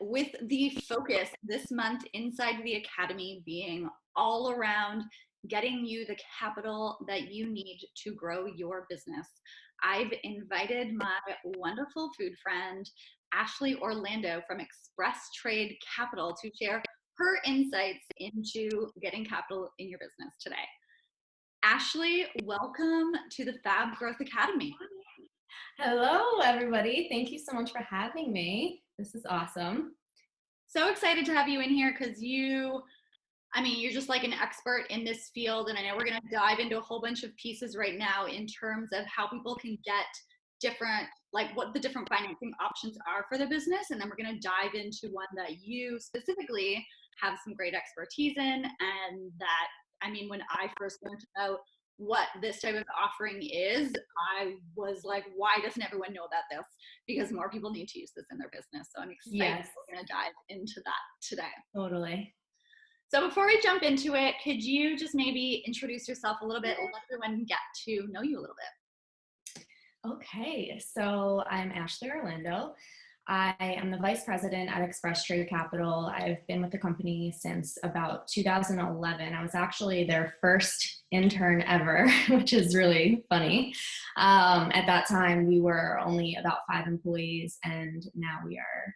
with the focus this month inside the Academy being all around getting you the capital that you need to grow your business, I've invited my wonderful food friend, Ashley Orlando from Express Trade Capital, to share her insights into getting capital in your business today. Ashley, welcome to the Fab Growth Academy. Hello, everybody. Thank you so much for having me. This is awesome. So excited to have you in here because you're just like an expert in this field. And I know we're going to dive into a whole bunch of pieces right now in terms of how people can get different, like what the different financing options are for the business. And then we're going to dive into one that you specifically have some great expertise in. And that, when I first learned about what this type of offering is, I was like, why doesn't everyone know about this? Because more people need to use this in their business. So I'm excited Yes, we're going to dive into that today. totally. So before we jump into it, could you just maybe introduce yourself a little bit, let everyone get to know you a little bit? Okay, so I'm Ashley Orlando. I am the Vice President at Express Trade Capital. I've been with the company since about 2011. I was actually their first intern ever, which is really funny. At that time, we were only about 5 employees, and now we are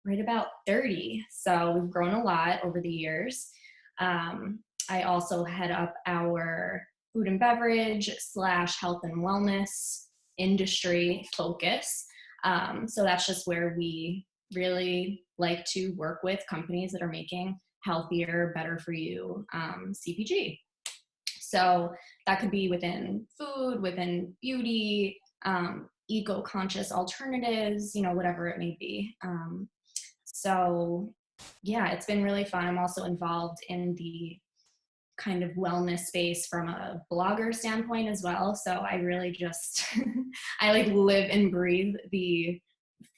right about 30. So we've grown a lot over the years. I also head up our food and beverage / health and wellness industry focus. So that's just where we really like to work with companies that are making healthier, better for you CPG. So that could be within food, within beauty, eco-conscious alternatives, whatever it may be. So yeah, it's been really fun. I'm also involved in the kind of wellness space from a blogger standpoint as well. So I really just, I like live and breathe the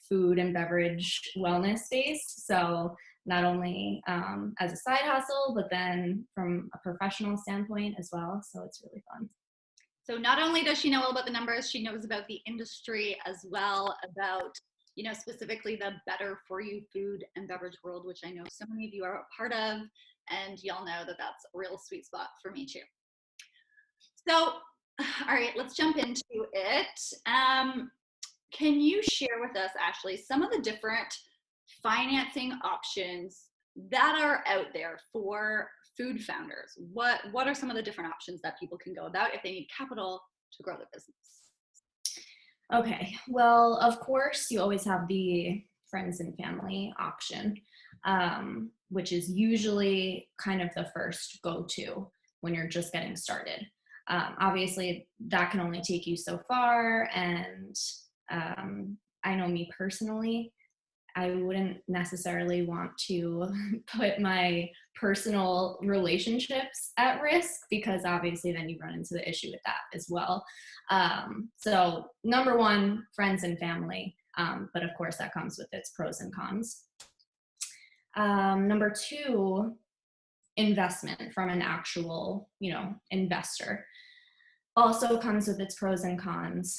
food and beverage wellness space. So not only as a side hustle, but then from a professional standpoint as well. So it's really fun. So not only does she know all about the numbers, she knows about the industry as well, about specifically the better for you food and beverage world, which I know so many of you are a part of, and y'all know that that's a real sweet spot for me too. So, all right, let's jump into it. Can you share with us, Ashley, some of the different financing options that are out there for food founders? What are some of the different options that people can go about if they need capital to grow their business? Okay, well, of course, you always have the friends and family option, which is usually kind of the first go-to when you're just getting started. Obviously, that can only take you so far, and I know me personally, I wouldn't necessarily want to put my personal relationships at risk, because obviously then you run into the issue with that as well. So number one, friends and family, but of course that comes with its pros and cons. Number two, investment from an actual, investor, also comes with its pros and cons.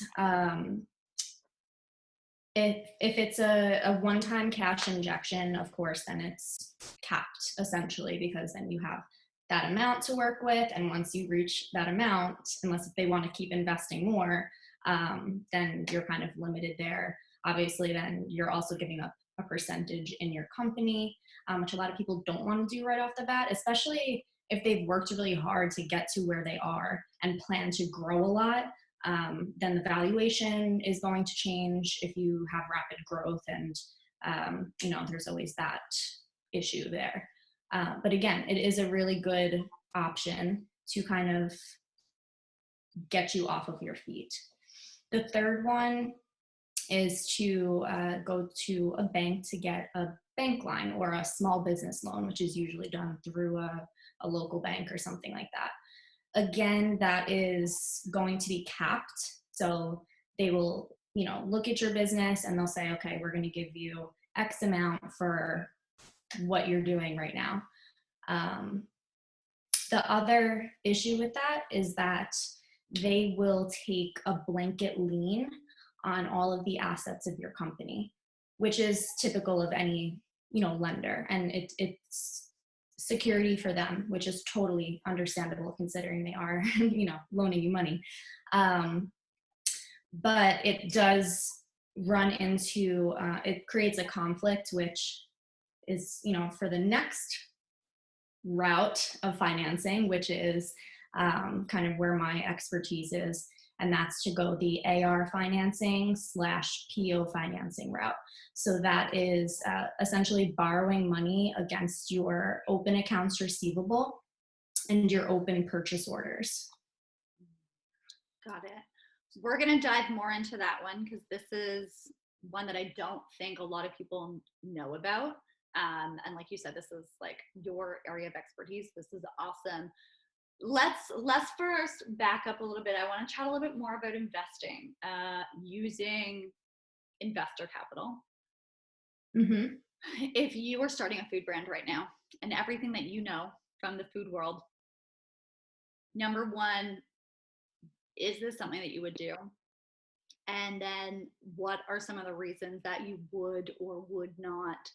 If it's a one-time cash injection, of course, then it's capped essentially, because then you have that amount to work with. And once you reach that amount, unless if they want to keep investing more, then you're kind of limited there. Obviously, then you're also giving up a percentage in your company, which a lot of people don't want to do right off the bat, especially if they've worked really hard to get to where they are and plan to grow a lot. Then the valuation is going to change if you have rapid growth, and there's always that issue there. But again, it is a really good option to kind of get you off of your feet. The third one is to go to a bank to get a bank line or a small business loan, which is usually done through a local bank or something like that. Again, that is going to be capped. So they will, look at your business and they'll say, okay, we're going to give you X amount for what you're doing right now. The other issue with that is that they will take a blanket lien on all of the assets of your company, which is typical of any lender, and it's security for them, which is totally understandable considering they are, loaning you money. Um, but it does run into, it creates a conflict, which is, for the next route of financing, which is kind of where my expertise is. And that's to go the AR financing / PO financing route. So that is essentially borrowing money against your open accounts receivable and your open purchase orders. Got it. We're going to dive more into that one because this is one that I don't think a lot of people know about. And like you said, this is like your area of expertise. This is awesome. Let's first back up a little bit. I want to chat a little bit more about investing, using investor capital. Mm-hmm. If you were starting a food brand right now and everything that you know from the food world, number one, is this something that you would do? And then what are some of the reasons that you would or would not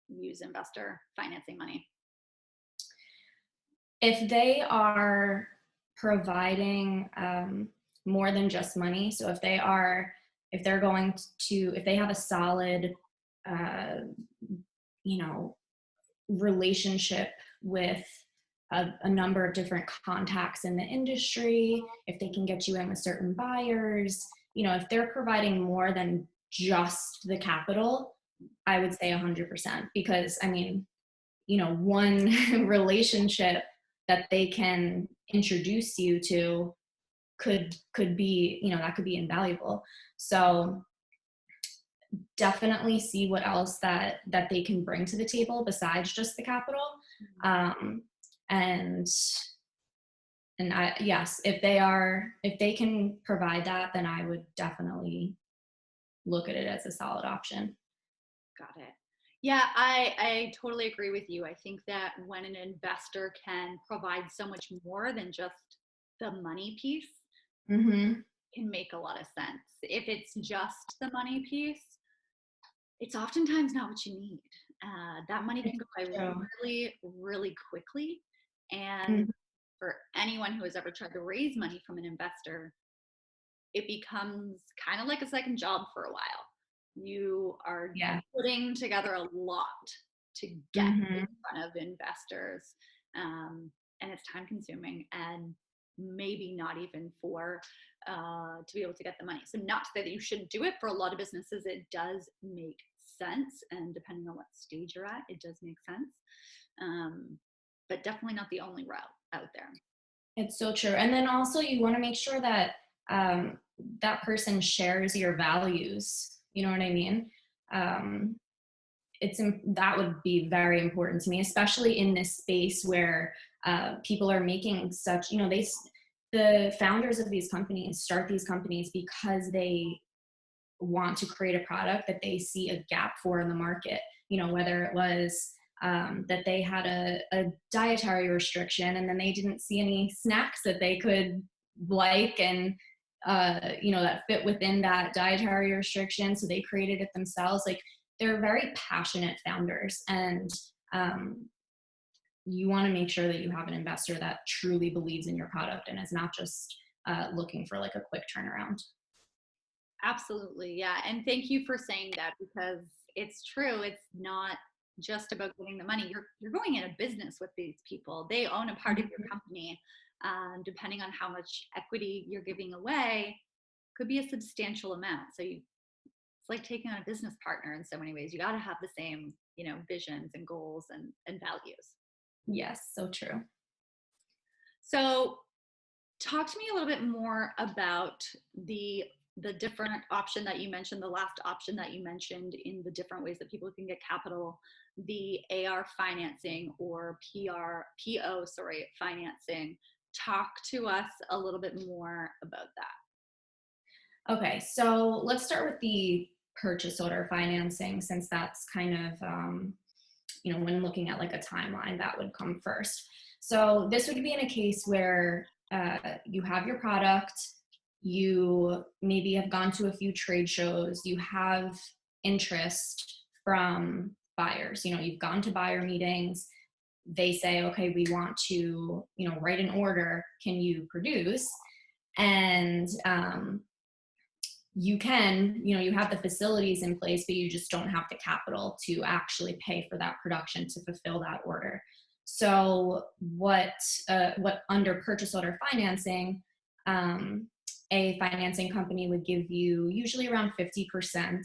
use investor financing money? If they are providing more than just money, so if they have a solid, uh, relationship with a number of different contacts in the industry, if they can get you in with certain buyers, if they're providing more than just the capital, I would say 100%, because one relationship that they can introduce you to could be, that could be invaluable. So definitely see what else that they can bring to the table besides just the capital. And yes, if they can provide that, then I would definitely look at it as a solid option. Got it. Yeah, I totally agree with you. I think that when an investor can provide so much more than just the money piece, Mm-hmm. can make a lot of sense. If it's just the money piece, it's oftentimes not what you need. That money can go by really, really quickly. And Mm-hmm. for anyone who has ever tried to raise money from an investor, it becomes kind of like a second job for a while. You are putting together a lot to get in front of investors. And it's time consuming and maybe not even for to be able to get the money. So not to say that you shouldn't do it. For a lot of businesses, it does make sense. And depending on what stage you're at, it does make sense. But definitely not the only route out there. It's so true. And then also you want to make sure that that person shares your values. You know what I mean? That would be very important to me, especially in this space where people are making such, the founders of these companies start these companies because they want to create a product that they see a gap for in the market, whether it was that they had a dietary restriction and then they didn't see any snacks that they could like and that fit within that dietary restriction, so they created it themselves. Like, they're very passionate founders, and you want to make sure that you have an investor that truly believes in your product and is not just looking for like a quick turnaround. Absolutely. Yeah. And thank you for saying that, because it's true. It's not just about getting the money. You're going in a business with these people. They own a part of your company. Depending on how much equity you're giving away, could be a substantial amount. So it's like taking on a business partner in so many ways. You got to have the same, visions and goals and values. Yes, so true. So talk to me a little bit more about the different option that you mentioned, the last option that you mentioned, in the different ways that people can get capital, the AR financing or PO financing. Talk to us a little bit more about that. Okay, so let's start with the purchase order financing, since that's kind of, when looking at like a timeline, that would come first. So this would be in a case where you have your product, you maybe have gone to a few trade shows, you have interest from buyers. You've gone to buyer meetings. They say, okay, we want to, write an order. Can you produce? And you can, you have the facilities in place, but you just don't have the capital to actually pay for that production to fulfill that order. So what under purchase order financing, a financing company would give you usually around 50%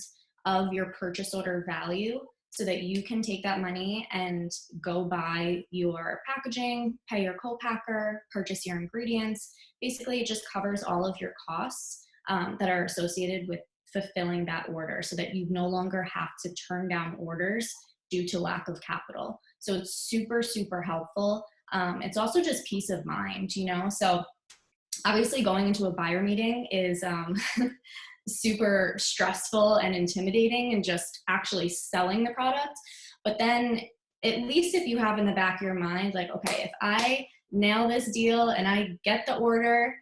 of your purchase order value, so that you can take that money and go buy your packaging, pay your co-packer, purchase your ingredients. Basically, it just covers all of your costs that are associated with fulfilling that order, so that you no longer have to turn down orders due to lack of capital. So it's super, super helpful. It's also just peace of mind, So obviously going into a buyer meeting is super stressful and intimidating, and just actually selling the product. But then at least if you have in the back of your mind, like, okay, if I nail this deal and I get the order,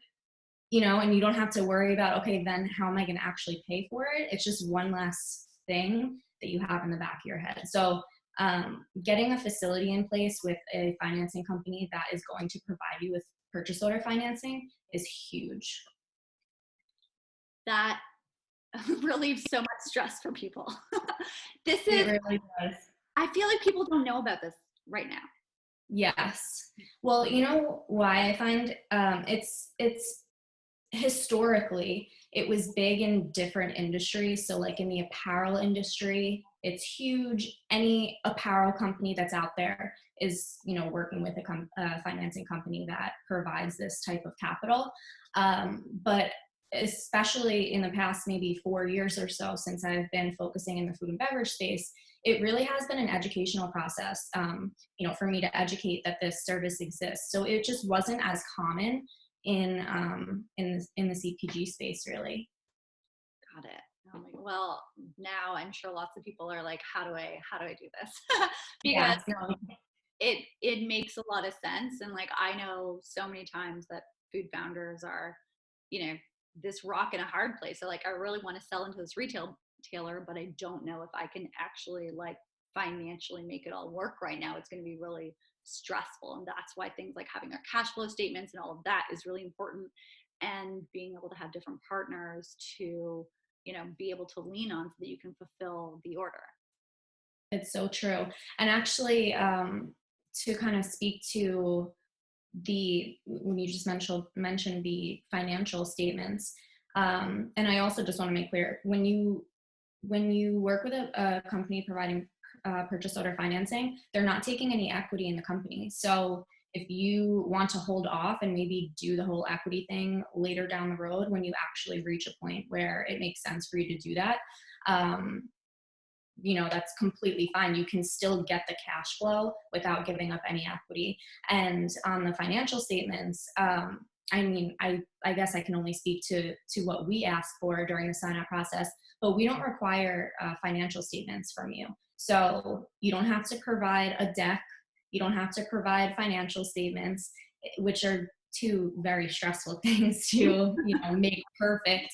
and you don't have to worry about, okay, then how am I going to actually pay for it? It's just one less thing that you have in the back of your head. So getting a facility in place with a financing company that is going to provide you with purchase order financing is huge. That relieves so much stress for people. This It is, really does. I feel like people don't know about this right now. Yes. Well, why I find it's historically it was big in different industries. So like in the apparel industry, it's huge. Any apparel company that's out there is, working with a financing company that provides this type of capital. But especially in the past maybe 4 years or so, since I've been focusing in the food and beverage space, it really has been an educational process, for me to educate that this service exists. So it just wasn't as common in the CPG space, really. Got it. Oh my, well, now I'm sure lots of people are like, how do I do this? Because Yeah, no, it makes a lot of sense. And like, I know so many times that food founders are, this rock in a hard place. So like, I really want to sell into this retailer, but I don't know if I can actually like financially make it all work right now. It's going to be really stressful. And that's why things like having our cash flow statements and all of that is really important. And being able to have different partners to, be able to lean on so that you can fulfill the order. it's so true. And actually, to kind of speak to when you just mentioned the financial statements, and I also just want to make clear, when you work with a company providing purchase order financing, they're not taking any equity in the company. So if you want to hold off and maybe do the whole equity thing later down the road, when you actually reach a point where it makes sense for you to do that, that's completely fine. You can still get the cash flow without giving up any equity. And on the financial statements, I guess I can only speak to what we ask for during the sign-up process, but we don't require financial statements from you. So you don't have to provide a deck. You don't have to provide financial statements, which are two very stressful things to make perfect.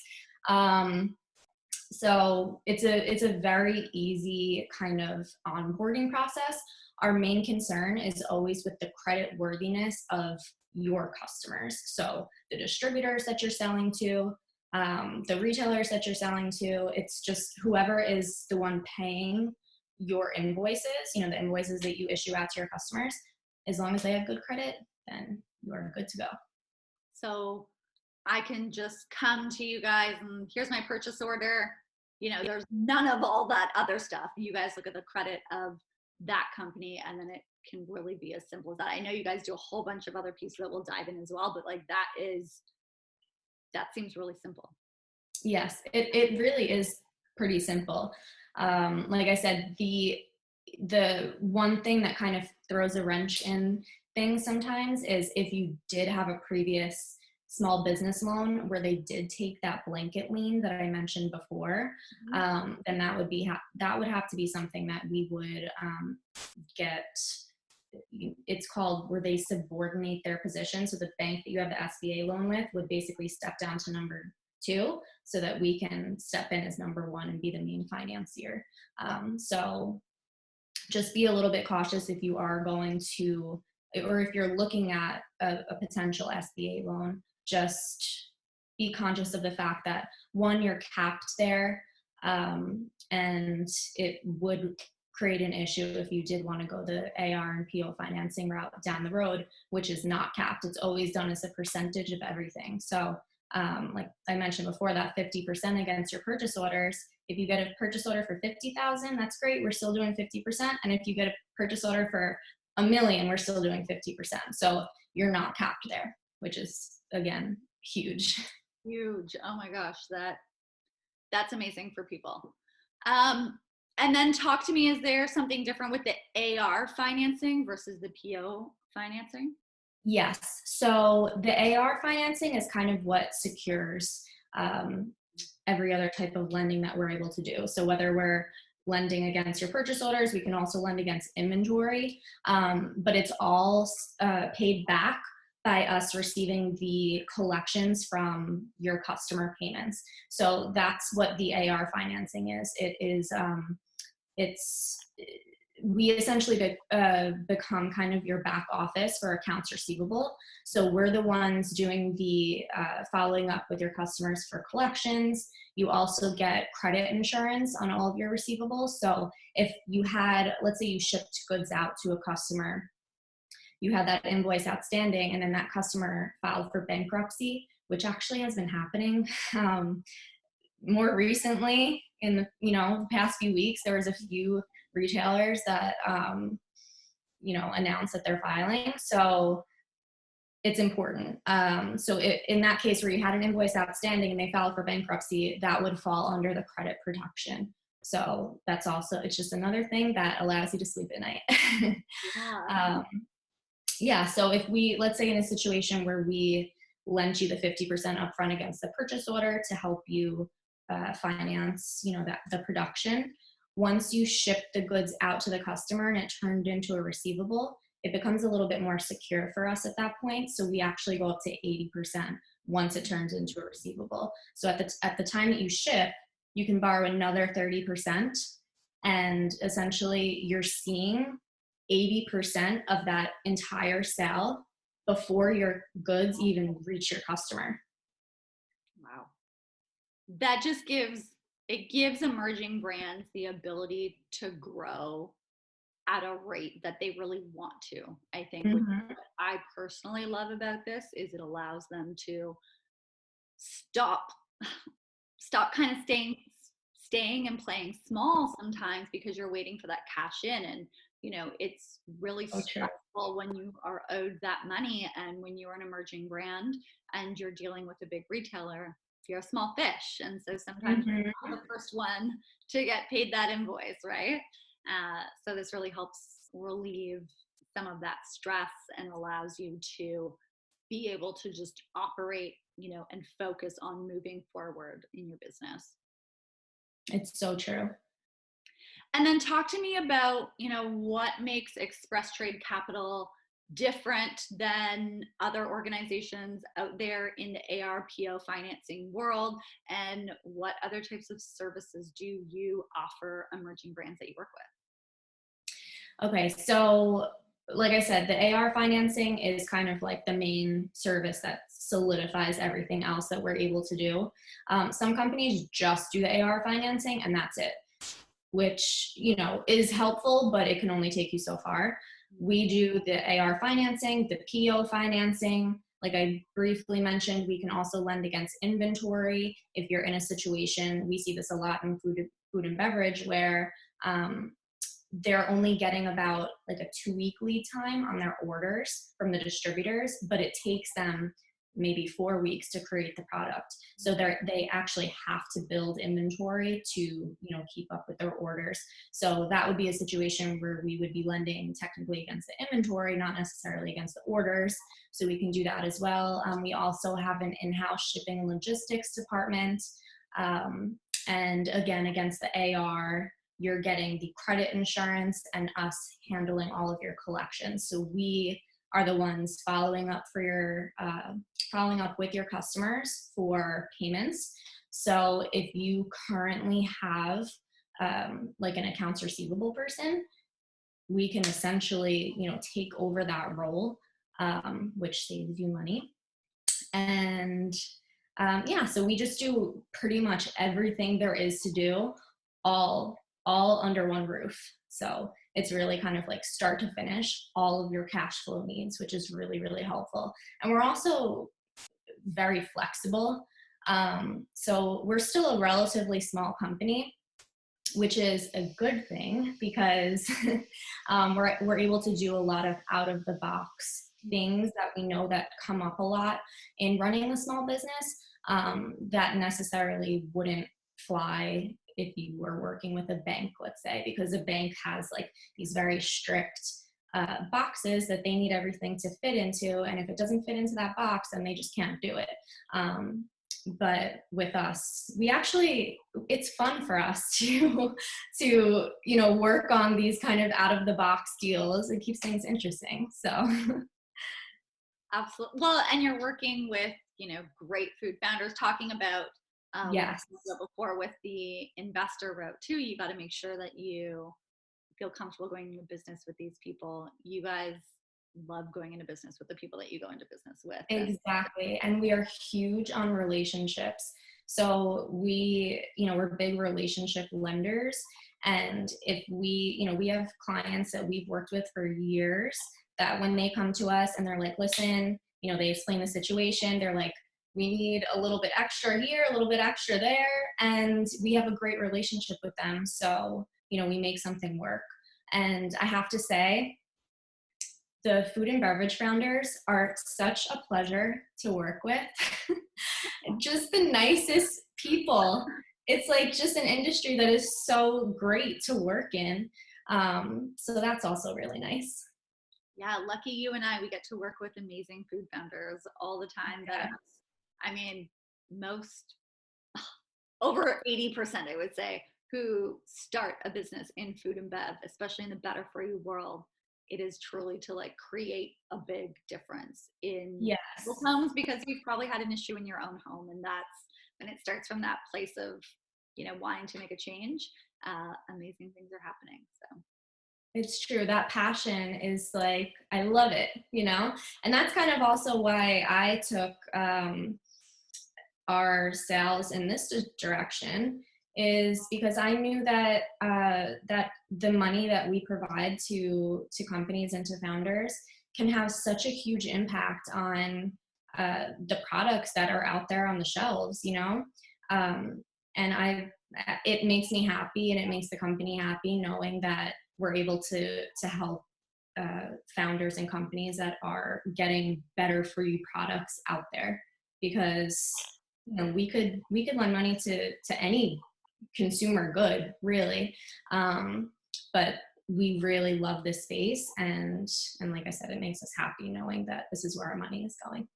So it's a very easy kind of onboarding process. Our main concern is always with the credit worthiness of your customers. So the distributors that you're selling to, the retailers that you're selling to, it's just whoever is the one paying your invoices, the invoices that you issue out to your customers, as long as they have good credit, then you're good to go. So I can just come to you guys and here's my purchase order. There's none of all that other stuff. You guys look at the credit of that company, and then it can really be as simple as that. I know you guys do a whole bunch of other pieces that we'll dive in as well, but like that seems really simple. Yes, it really is pretty simple. Like I said, the one thing that kind of throws a wrench in things sometimes is if you did have a previous small business loan where they did take that blanket lien that I mentioned before, then that would have to be something that we would get. It's called where they subordinate their position. So the bank that you have the SBA loan with would basically step down to number 2 so that we can step in as number 1 and be the main financier. So just be a little bit cautious if you are going to, or if you're looking at a potential SBA loan. Just be conscious of the fact that, one, you're capped there, and it would create an issue if you did want to go the AR and PO financing route down the road, which is not capped. It's always done as a percentage of everything. So like I mentioned before, that 50% against your purchase orders, if you get a purchase order for 50,000, that's great. We're still doing 50%. And if you get a purchase order for $1 million, we're still doing 50%. So you're not capped there, which is, again, huge. Huge. Oh my gosh, that's amazing for people. And then talk to me, is there something different with the AR financing versus the PO financing? Yes. So the AR financing is kind of what secures every other type of lending that we're able to do. So whether we're lending against your purchase orders, we can also lend against inventory, but it's all paid back by us receiving the collections from your customer payments. So that's what the AR financing is. It is, it's, we essentially become kind of your back office for accounts receivable. So we're the ones doing the following up with your customers for collections. You also get credit insurance on all of your receivables. So if you had, let's say you shipped goods out to a customer, you had that invoice outstanding, and then that customer filed for bankruptcy, which actually has been happening more recently in the past few weeks. There was a few retailers that announced that they're filing. So it's important. In that case where you had an invoice outstanding and they filed for bankruptcy, that would fall under the credit protection. So that's also, it's just another thing that allows you to sleep at night. Yeah. So if we, let's say in a situation where we lend you the 50% upfront against the purchase order to help you finance, the production, once you ship the goods out to the customer and it turned into a receivable, it becomes a little bit more secure for us at that point. So we actually go up to 80% once it turns into a receivable. So at the time that you ship, you can borrow another 30%, and essentially you're seeing 80% of that entire sale before your goods even reach your customer. Wow. That just gives emerging brands the ability to grow at a rate that they really want to. I think what I personally love about this is it allows them to stop kind of staying and playing small sometimes, because you're waiting for that cash in, and it's really stressful when you are owed that money, and when you're an emerging brand and you're dealing with a big retailer, you're a small fish, and so sometimes you're the first one to get paid that invoice, right? So this really helps relieve some of that stress and allows you to be able to just operate, and focus on moving forward in your business. It's so true. And then talk to me about, what makes Express Trade Capital different than other organizations out there in the ARPO financing world, and what other types of services do you offer emerging brands that you work with? Okay, so like I said, the AR financing is kind of like the main service that solidifies everything else that we're able to do. Some companies just do the AR financing and that's it, which, is helpful, but it can only take you so far. We do the AR financing, the PO financing. Like I briefly mentioned, we can also lend against inventory. If you're in a situation, we see this a lot in food and beverage, where they're only getting about like a 2-week lead time on their orders from the distributors, but it takes them maybe 4 weeks to create the product. So they actually have to build inventory to, keep up with their orders. So that would be a situation where we would be lending technically against the inventory, not necessarily against the orders. So we can do that as well. We also have an in-house shipping and logistics department. And again, against the AR, you're getting the credit insurance and us handling all of your collections. So we are the ones following up with your customers for payments. So if you currently have like an accounts receivable person, we can essentially, take over that role, which saves you money. And yeah, so we just do pretty much everything there is to do, all under one roof. So it's really kind of like start to finish all of your cash flow needs, which is really, really helpful. And we're also very flexible. So we're still a relatively small company, which is a good thing because we're able to do a lot of out of the box things that we know that come up a lot in running a small business, that necessarily wouldn't fly if you were working with a bank, let's say, because a bank has like these very strict boxes that they need everything to fit into. And if it doesn't fit into that box, then they just can't do it. But with us, it's fun for us to work on these kind of out of the box deals. It keeps things interesting. So Absolutely. Well, and you're working with, great food founders, talking about yes, before with the investor route too. You got to make sure that you feel comfortable going into business with these people. You guys love going into business with the people that you go into business with. exactly. And we are huge on relationships. So we're big relationship lenders. And if we have clients that we've worked with for years that when they come to us and they're like, listen, they explain the situation. They're like, we need a little bit extra here, a little bit extra there. And we have a great relationship with them. So, we make something work. And I have to say, the food and beverage founders are such a pleasure to work with. Just the nicest people. It's like just an industry that is so great to work in. So that's also really nice. Yeah, lucky you and I, we get to work with amazing food founders all the time. Yeah. Most, over 80%, I would say, who start a business in food and bev, especially in the better for you world, it is truly to like create a big difference in people's homes, because you've probably had an issue in your own home, and that's when it starts from that place of wanting to make a change. Amazing things are happening. So it's true. That passion is like, I love it, and that's kind of also why I took our sales in this direction, is because I knew that that the money that we provide to companies and to founders can have such a huge impact on the products that are out there on the shelves, and it makes me happy, and it makes the company happy knowing that we're able to help founders and companies that are getting better for you products out there, because we could lend money to any consumer good, really, but we really love this space, and like I said, it makes us happy knowing that this is where our money is going.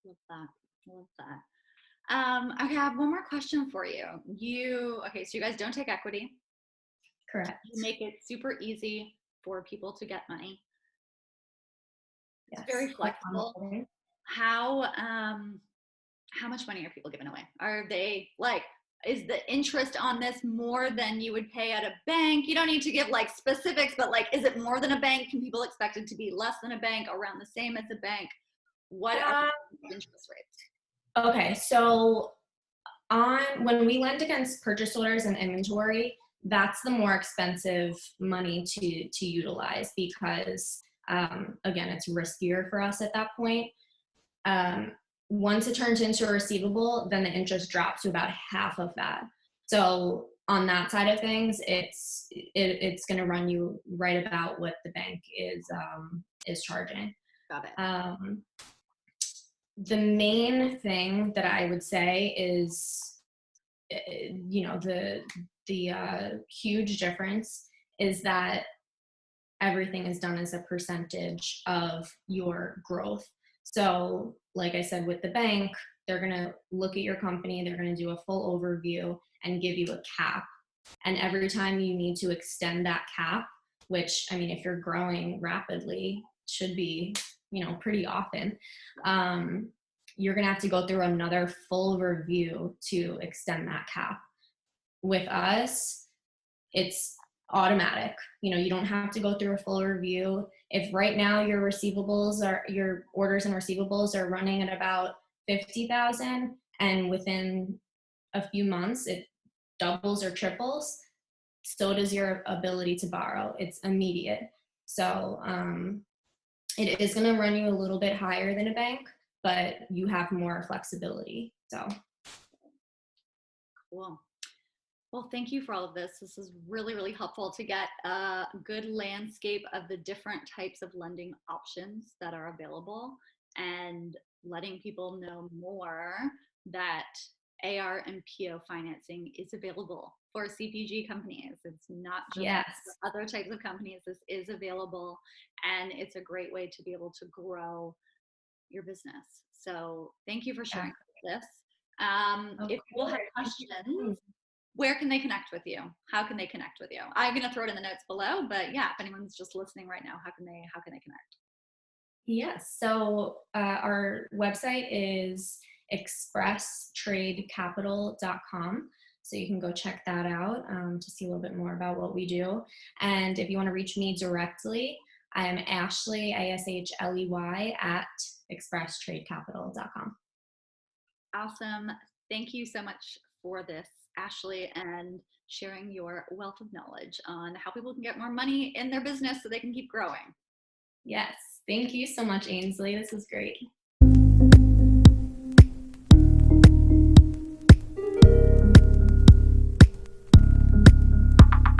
Love that. Okay, I have one more question for you. So you guys don't take equity. Correct. You make it super easy for people to get money. Yes. It's very flexible. How much money are people giving away? Are they like, is the interest on this more than you would pay at a bank? You don't need to give like specifics, but like, is it more than a bank? Can people expect it to be less than a bank, around the same as a bank? What are the interest rates? Okay, so when we lend against purchase orders and inventory, that's the more expensive money to utilize, because again, it's riskier for us at that point. Once it turns into a receivable, then the interest drops to about half of that. So on that side of things, it's going to run you right about what the bank is charging. Got it. The main thing that I would say is, the huge difference is that everything is done as a percentage of your growth. So like I said, with the bank, they're going to look at your company, they're going to do a full overview and give you a cap. And every time you need to extend that cap, which, I mean, if you're growing rapidly, should be, pretty often, you're going to have to go through another full review to extend that cap. With us, it's automatic. You know, you don't have to go through a full review. If right now your orders and receivables are running at about 50,000, and within a few months it doubles or triples, so does your ability to borrow. It's immediate. So it is going to run you a little bit higher than a bank, but you have more flexibility. So Cool. Well, thank you for all of this. This is really, really helpful to get a good landscape of the different types of lending options that are available, and letting people know more that AR and PO financing is available for CPG companies. It's not just yes, for other types of companies. This is available, and it's a great way to be able to grow your business. So thank you for sharing this. of If people have course. questions, where can they connect with you? How can they connect with you? I'm going to throw it in the notes below, but yeah, if anyone's just listening right now, how can they connect? Yes. So our website is expresstradecapital.com. So you can go check that out to see a little bit more about what we do. And if you want to reach me directly, I am Ashley, ASHLEY, at expresstradecapital.com. Awesome. Thank you so much for this, Ashley, and sharing your wealth of knowledge on how people can get more money in their business so they can keep growing. Yes. Thank you so much, Ainsley. This was great.